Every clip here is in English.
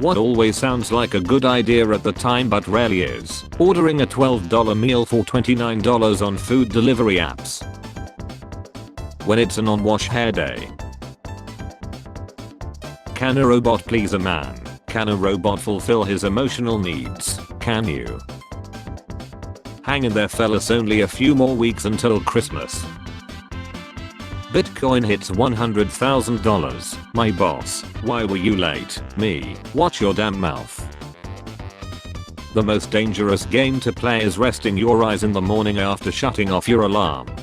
What always sounds like a good idea at the time but rarely is, ordering a $12 meal for $29 on food delivery apps. When it's a non-wash hair day. Can a robot please a man? Can a robot fulfill his emotional needs? Can you? Hang in there fellas, only a few more weeks until Christmas. Bitcoin hits $100,000. My boss, why were you late? Me, watch your damn mouth. The most dangerous game to play is resting your eyes in the morning after shutting off your alarm.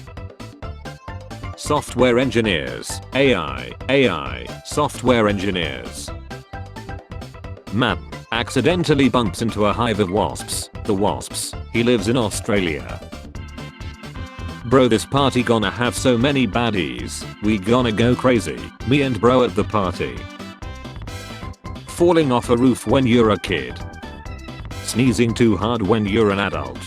Software engineers, AI, software engineers. Man accidentally bumps into a hive of wasps. The wasps, he lives in Australia. Bro, this party gonna have so many baddies, we gonna go crazy, me and bro at the party. Falling off a roof when you're a kid. Sneezing too hard when you're an adult.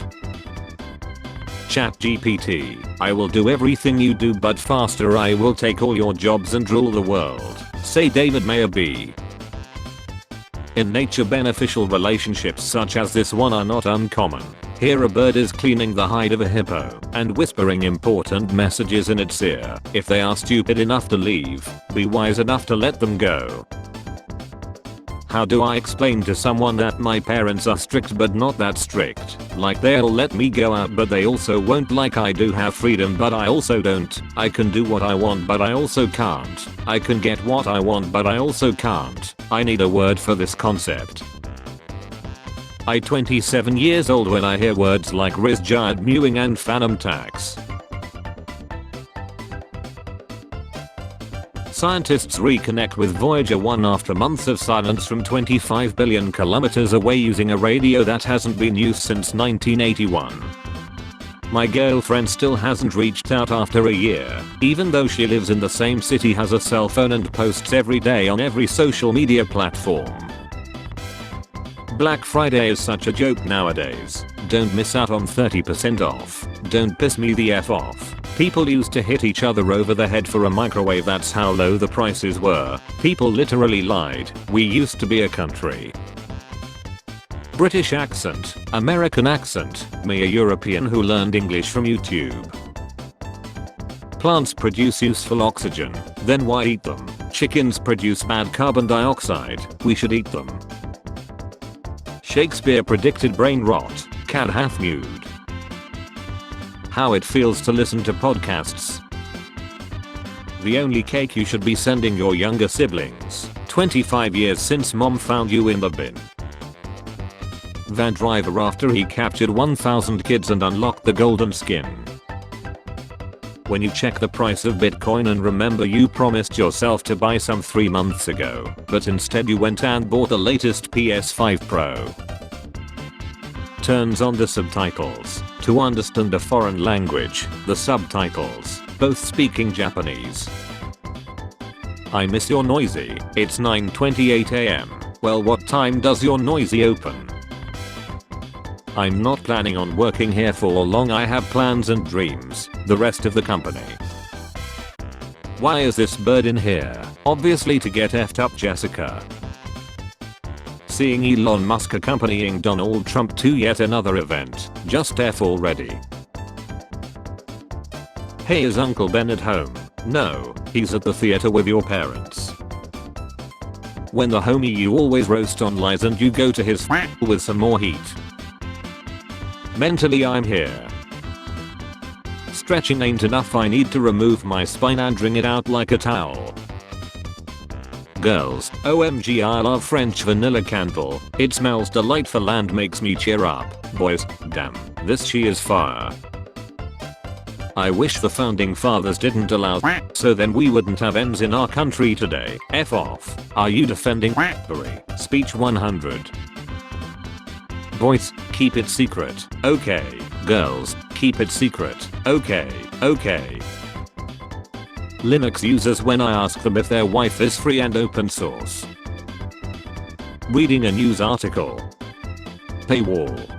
ChatGPT, I will do everything you do but faster. I will take all your jobs and rule the world. Say David Mayer B. In nature, beneficial relationships such as this one are not uncommon. Here a bird is cleaning the hide of a hippo and whispering important messages in its ear. If they are stupid enough to leave, be wise enough to let them go. How do I explain to someone that my parents are strict but not that strict? Like they'll let me go out but they also won't. Like I do have freedom but I also don't. I can do what I want but I also can't. I can get what I want but I also can't. I need a word for this concept. I 27 years old when I hear words like Riz Giant mewing and Phantom Tax. Scientists reconnect with Voyager 1 after months of silence from 25 billion kilometers away using a radio that hasn't been used since 1981. My girlfriend still hasn't reached out after a year, even though she lives in the same city, has a cell phone and posts every day on every social media platform. Black Friday is such a joke nowadays. Don't miss out on 30% off. Don't piss me the F off. People used to hit each other over the head for a microwave, that's how low the prices were. People literally lied. We used to be a country. British accent, American accent, me a European who learned English from YouTube. Plants produce useful oxygen, then why eat them? Chickens produce bad carbon dioxide, we should eat them. Shakespeare predicted brain rot, cat hath mewed. How it feels to listen to podcasts. The only cake you should be sending your younger siblings, 25 years since mom found you in the bin. Van driver after he captured 1,000 kids and unlocked the golden skin. When you check the price of Bitcoin and remember you promised yourself to buy some 3 months ago, but instead you went and bought the latest PS5 Pro. Turns on the subtitles. To understand a foreign language, the subtitles, both speaking Japanese. I miss your noisy. It's 9:28 am. Well, what time does your noisy open? I'm not planning on working here for long. I have plans and dreams. The rest of the company. Why is this bird in here? Obviously to get effed up, Jessica. Seeing Elon Musk accompanying Donald Trump to yet another event. Just F already. Hey, is Uncle Ben at home? No, he's at the theater with your parents. When the homie you always roast on lies and you go to his with some more heat. Mentally I'm here. Stretching ain't enough, I need to remove my spine and wring it out like a towel. Girls, OMG, I love French vanilla candle. It smells delightful and makes me cheer up. Boys, damn, this she is fire. I wish the founding fathers didn't allow so then we wouldn't have M's in our country today. F off. Are you defending Speech 100. Boys, keep it secret. Okay. Girls, keep it secret. Okay. Linux users when I ask them if their wife is free and open source. Reading a news article. Paywall.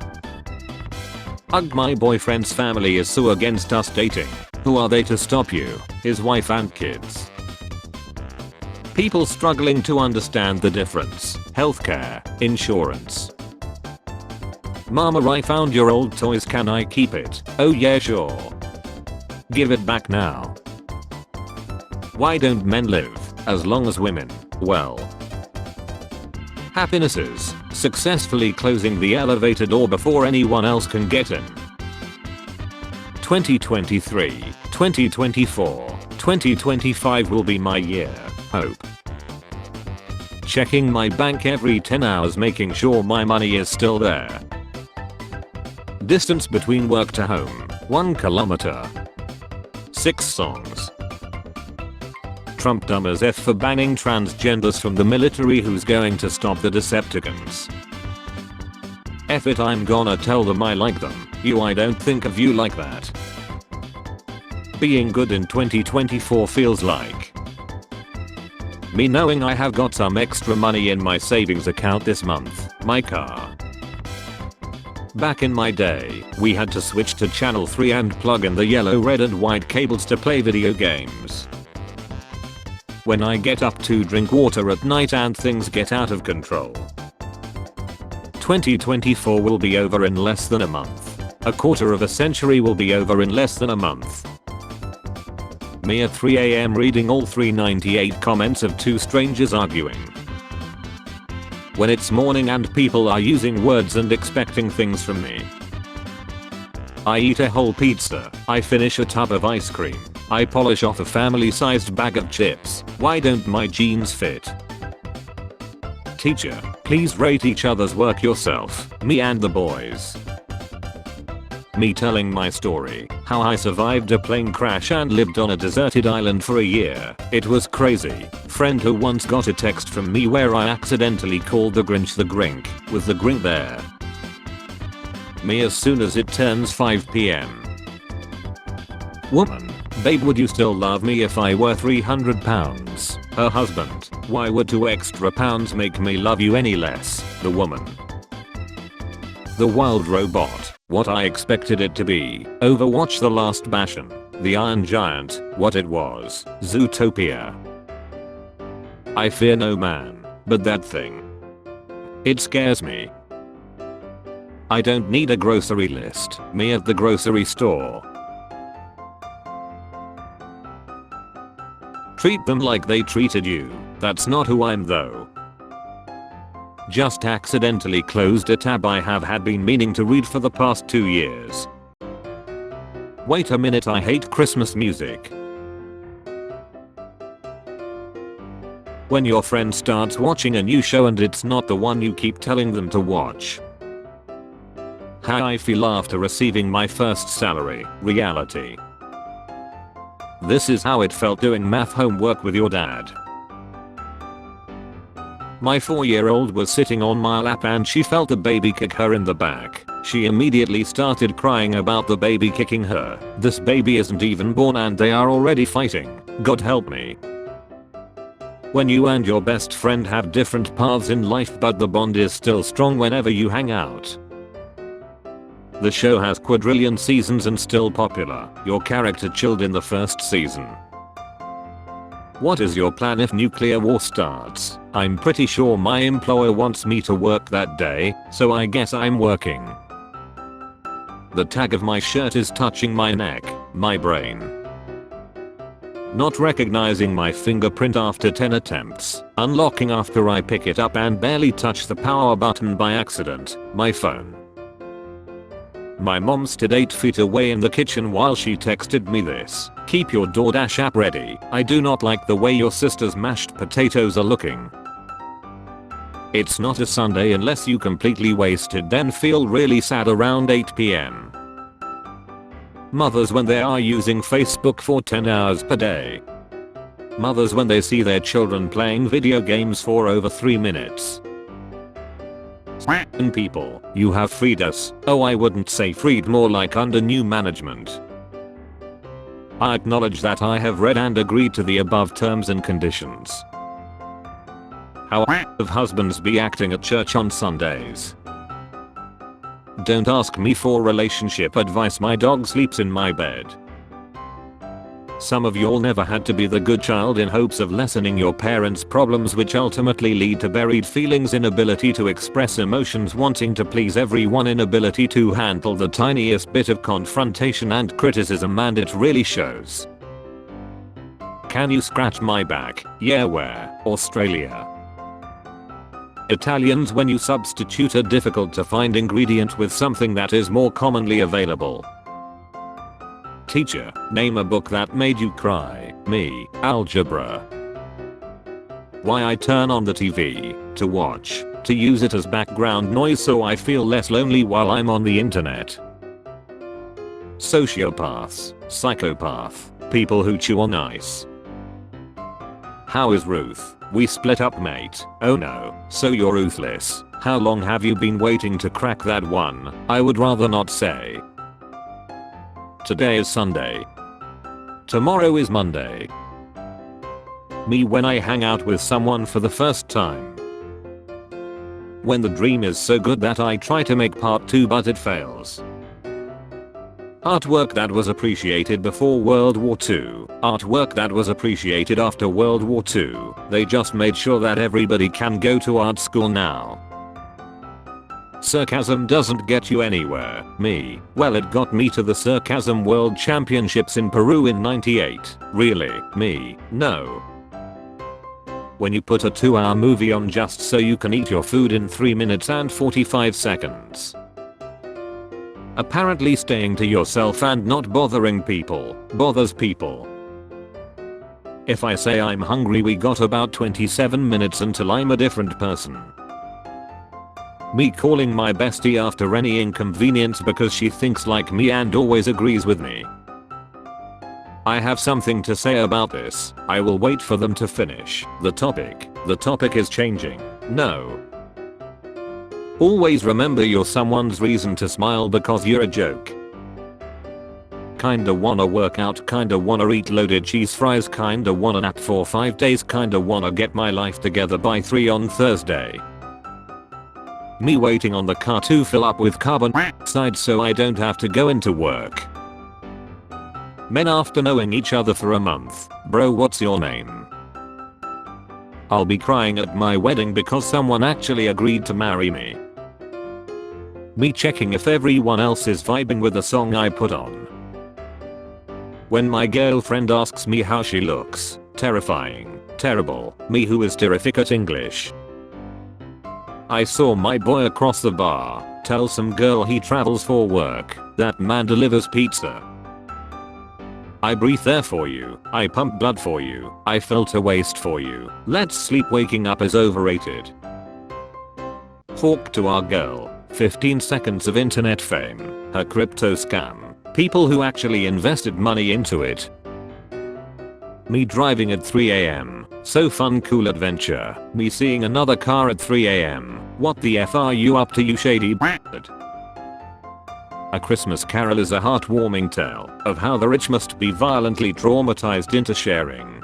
Ugh, my boyfriend's family is so against us dating. Who are they to stop you? His wife and kids. People struggling to understand the difference. healthcare, insurance. Mama, I found your old toys, can I keep it? Oh yeah, sure. Give it back now. Why don't men live as long as women? Well, happiness is successfully closing the elevator door before anyone else can get in. 2023, 2024, 2025 will be my year. Hope. Checking my bank every 10 hours, making sure my money is still there. Distance between work to home, 1 kilometer. 6 songs. Trump dumb as F for banning transgenders from the military, who's going to stop the Decepticons. F it, I'm gonna tell them I like them. You, I don't think of you like that. Being good in 2024 feels like me knowing I have got some extra money in my savings account this month. My car. Back in my day, we had to switch to channel 3 and plug in the yellow, red and white cables to play video games. When I get up to drink water at night and things get out of control. 2024 will be over in less than a month. A quarter of a century will be over in less than a month. Me at 3 AM reading all 398 comments of 2 strangers arguing. When it's morning and people are using words and expecting things from me. I eat a whole pizza. I finish a tub of ice cream. I polish off a family-sized bag of chips. Why don't my jeans fit? Teacher, please rate each other's work yourself. Me and the boys. Me telling my story, how I survived a plane crash and lived on a deserted island for a year. It was crazy. Friend who once got a text from me where I accidentally called the Grinch the Grink, with the Grink there. Me as soon as it turns 5 PM. Woman, babe, would you still love me if I were 300 pounds? Her husband, why would 2 extra pounds make me love you any less? The woman. The wild robot, what I expected it to be. Overwatch: The Last Bastion. The Iron Giant, what it was. Zootopia. I fear no man, but that thing. It scares me. I don't need a grocery list. Me at the grocery store. Treat them like they treated you. That's not who I'm though. Just accidentally closed a tab I have had been meaning to read for the past 2 years. Wait a minute, I hate Christmas music. When your friend starts watching a new show and it's not the one you keep telling them to watch. How I feel after receiving my first salary. Reality. This is how it felt doing math homework with your dad. My 4-year-old was sitting on my lap and she felt a baby kick her in the back. She immediately started crying about the baby kicking her. This baby isn't even born and they are already fighting. God help me. When you and your best friend have different paths in life but the bond is still strong whenever you hang out. The show has quadrillion seasons and still popular. Your character chilled in the first season. What is your plan if nuclear war starts? I'm pretty sure my employer wants me to work that day, so I guess I'm working. The tag of my shirt is touching my neck, my brain. Not recognizing my fingerprint after 10 attempts. Unlocking after I pick it up and barely touch the power button by accident. My phone. My mom stood 8 feet away in the kitchen while she texted me this. Keep your DoorDash app ready. I do not like the way your sister's mashed potatoes are looking. It's not a Sunday unless you completely wasted then feel really sad around 8 PM. Mothers when they are using Facebook for 10 hours per day. Mothers when they see their children playing video games for over 3 minutes. And people, you have freed us. Oh, I wouldn't say freed, more like under new management. I acknowledge that I have read and agreed to the above terms and conditions. How of husbands be acting at church on Sundays? Don't ask me for relationship advice, my dog sleeps in my bed. Some of y'all never had to be the good child in hopes of lessening your parents' problems, which ultimately lead to buried feelings, inability to express emotions, wanting to please everyone, inability to handle the tiniest bit of confrontation and criticism, and it really shows. Can you scratch my back? Yeah, where? Australia. Italians, when you substitute a difficult to find ingredient with something that is more commonly available. Teacher, name a book that made you cry. Me, algebra. Why I turn on the TV? To watch. To use it as background noise so I feel less lonely while I'm on the internet. Sociopaths, psychopath, people who chew on ice. How is Ruth? We split up, mate. Oh no, so you're ruthless. How long have you been waiting to crack that one? I would rather not say. Today is Sunday. Tomorrow is Monday. Me when I hang out with someone for the first time. When the dream is so good that I try to make part 2 but it fails. Artwork that was appreciated before World War II. Artwork that was appreciated after World War II. They just made sure that everybody can go to art school now. Sarcasm doesn't get you anywhere. Me, well, it got me to the Sarcasm World Championships in Peru in '98. Really? Me, no. When you put a 2-hour movie on just so you can eat your food in 3 minutes and 45 seconds. Apparently staying to yourself and not bothering people bothers people. If I say I'm hungry, we got about 27 minutes until I'm a different person. Me calling my bestie after any inconvenience because she thinks like me and always agrees with me. I have something to say about this. I will wait for them to finish the topic. The topic is changing. No. Always remember you're someone's reason to smile because you're a joke. Kinda wanna work out, kinda wanna eat loaded cheese fries, kinda wanna nap for 5 days, kinda wanna get my life together by 3 on Thursday. Me waiting on the car to fill up with carbon dioxide so I don't have to go into work. Men after knowing each other for a month. Bro, what's your name? I'll be crying at my wedding because someone actually agreed to marry me. Me checking if everyone else is vibing with the song I put on. When my girlfriend asks me how she looks. Terrifying. Terrible. Me who is terrific at English. I saw my boy across the bar. Tell some girl he travels for work. That man delivers pizza. I breathe air for you. I pump blood for you. I filter waste for you. Let's sleep, waking up is overrated. Fork to our girl. 15 seconds of internet fame. Her crypto scam. People who actually invested money into it. Me driving at 3 AM. So fun, cool adventure. Me seeing another car at 3 AM. What the F are you up to, you shady bastard? A Christmas Carol is a heartwarming tale of how the rich must be violently traumatized into sharing.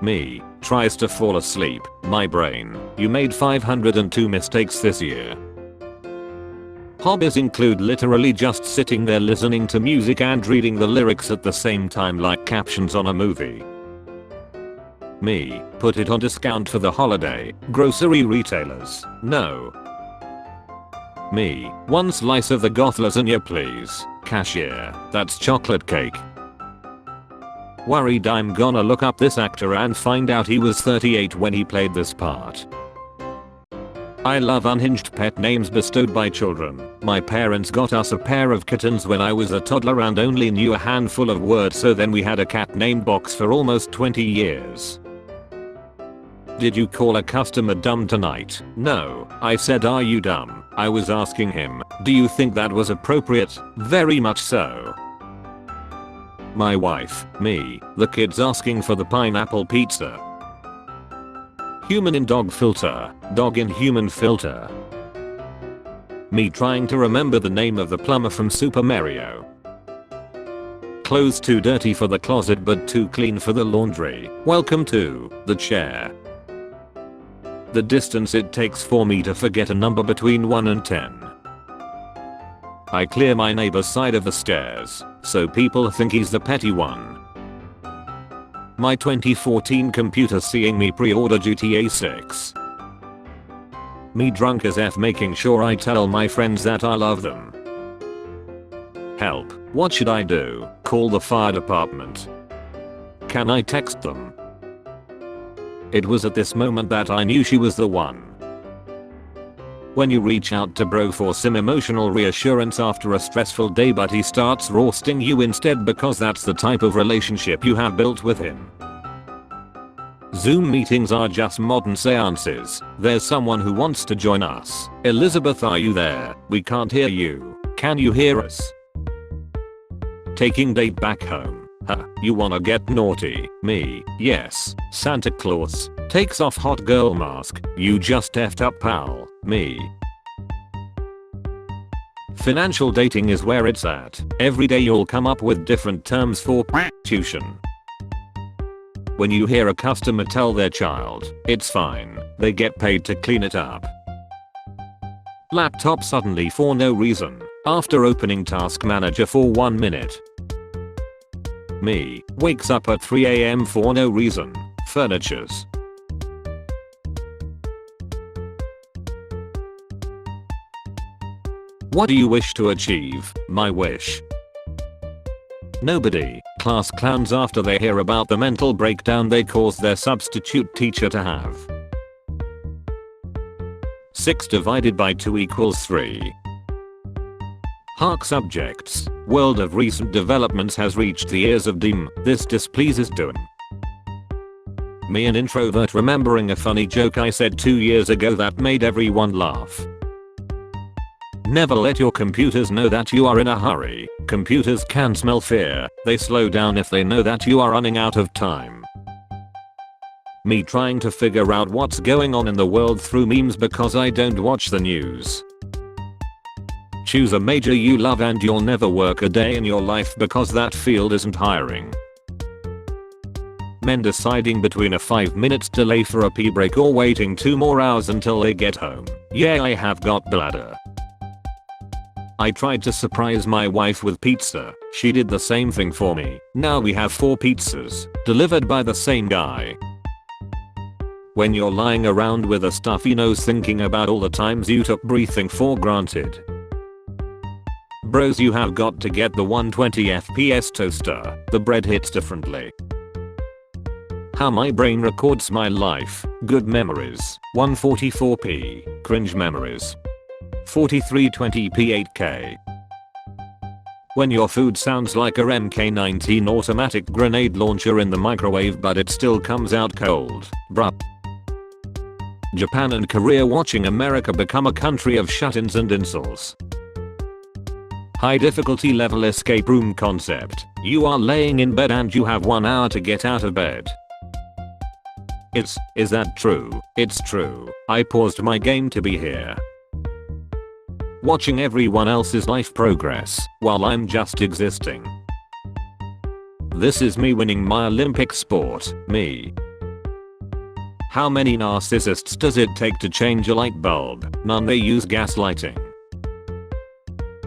Me tries to fall asleep. My brain, you made 502 mistakes this year. Hobbies include literally just sitting there listening to music and reading the lyrics at the same time like captions on a movie. Me, put it on discount for the holiday. Grocery retailers, no. Me, 1 slice of the goth lasagna please. Cashier, that's chocolate cake. Worried I'm gonna look up this actor and find out he was 38 when he played this part. I love unhinged pet names bestowed by children. My parents got us a pair of kittens when I was a toddler and only knew a handful of words, so then we had a cat named Box for almost 20 years. Did you call a customer dumb tonight? No, I said are you dumb? I was asking him, do you think that was appropriate? Very much so. My wife, me, the kids asking for the pineapple pizza. Human in dog filter, dog in human filter. Me trying to remember the name of the plumber from Super Mario. Clothes too dirty for the closet but too clean for the laundry. Welcome to the chair. The distance it takes for me to forget a number between 1 and 10. I clear my neighbor's side of the stairs, so people think he's the petty one. My 2014 computer seeing me pre-order GTA 6. Me drunk as F making sure I tell my friends that I love them. Help, what should I do? Call the fire department? Can I text them? It was at this moment that I knew she was the one. When you reach out to bro for some emotional reassurance after a stressful day but he starts roasting you instead because that's the type of relationship you have built with him. Zoom meetings are just modern seances. There's someone who wants to join us. Elizabeth, are you there? We can't hear you. Can you hear us? Taking date back home. Huh, you wanna get naughty? Me, yes. Santa Claus. Takes off hot girl mask. You just effed up, pal. Me. Financial dating is where it's at. Every day you'll come up with different terms for prostitution. When you hear a customer tell their child, it's fine, they get paid to clean it up. Laptop suddenly for no reason, after opening Task Manager for 1 minute. Me, wakes up at 3 AM for no reason, furnitures. What do you wish to achieve? My wish. Nobody. Class clowns after they hear about the mental breakdown they cause their substitute teacher to have. 6 divided by 2 equals 3. Hark subjects. World of recent developments has reached the ears of Dim. This displeases Doom. Me, an introvert, remembering a funny joke I said 2 years ago that made everyone laugh. Never let your computers know that you are in a hurry. Computers can smell fear. They slow down if they know that you are running out of time. Me trying to figure out what's going on in the world through memes because I don't watch the news. Choose a major you love and you'll never work a day in your life because that field isn't hiring. Men deciding between a 5 minutes delay for a pee break or waiting 2 more hours until they get home. Yeah, I have got bladder. I tried to surprise my wife with pizza. She did the same thing for me. Now we have 4 pizzas, delivered by the same guy. When you're lying around with a stuffy nose thinking about all the times you took breathing for granted. Bros, you have got to get the 120 FPS toaster. The bread hits differently. How my brain records my life. Good memories. 144p. Cringe memories. 4320p 8K. When your food sounds like a MK19 automatic grenade launcher in the microwave but it still comes out cold. Bruh. Japan and Korea watching America become a country of shut-ins and incels. High difficulty level escape room concept. You are laying in bed and you have 1 hour to get out of bed. Is that true? It's true. I paused my game to be here. Watching everyone else's life progress while I'm just existing. This is me winning my Olympic sport. Me. How many narcissists does it take to change a light bulb? None. They use gaslighting.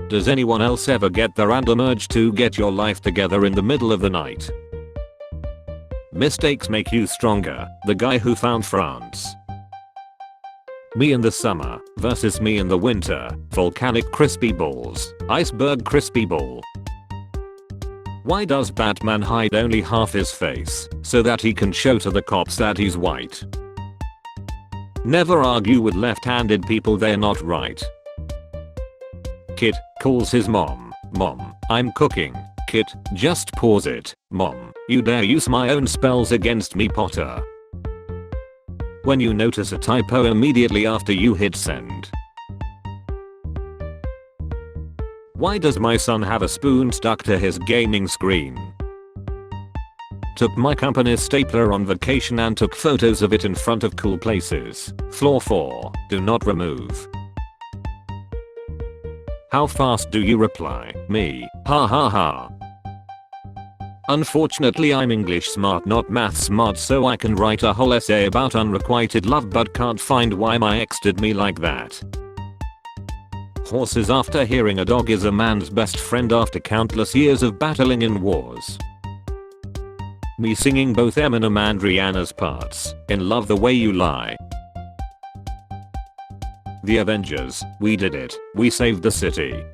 Does anyone else ever get the random urge to get your life together in the middle of the night? Mistakes make you stronger. The guy who found France. Me in the summer versus me in the winter. Volcanic crispy balls. Iceberg crispy ball. Why does Batman hide only half his face? So that he can show to the cops that he's white. Never argue with left-handed people, they're not right. Kid calls his mom. Mom, I'm cooking. Kid, just pause it. Mom, you dare use my own spells against me, Potter. When you notice a typo immediately after you hit send. Why does my son have a spoon stuck to his gaming screen? Took my company's stapler on vacation and took photos of it in front of cool places. Floor 4, do not remove. How fast do you reply? Me, ha ha ha. Unfortunately I'm English smart not math smart, so I can write a whole essay about unrequited love but can't find why my ex did me like that. Horses after hearing a dog is a man's best friend after countless years of battling in wars. Me singing both Eminem and Rihanna's parts in Love the Way You Lie. The Avengers, we did it, we saved the city.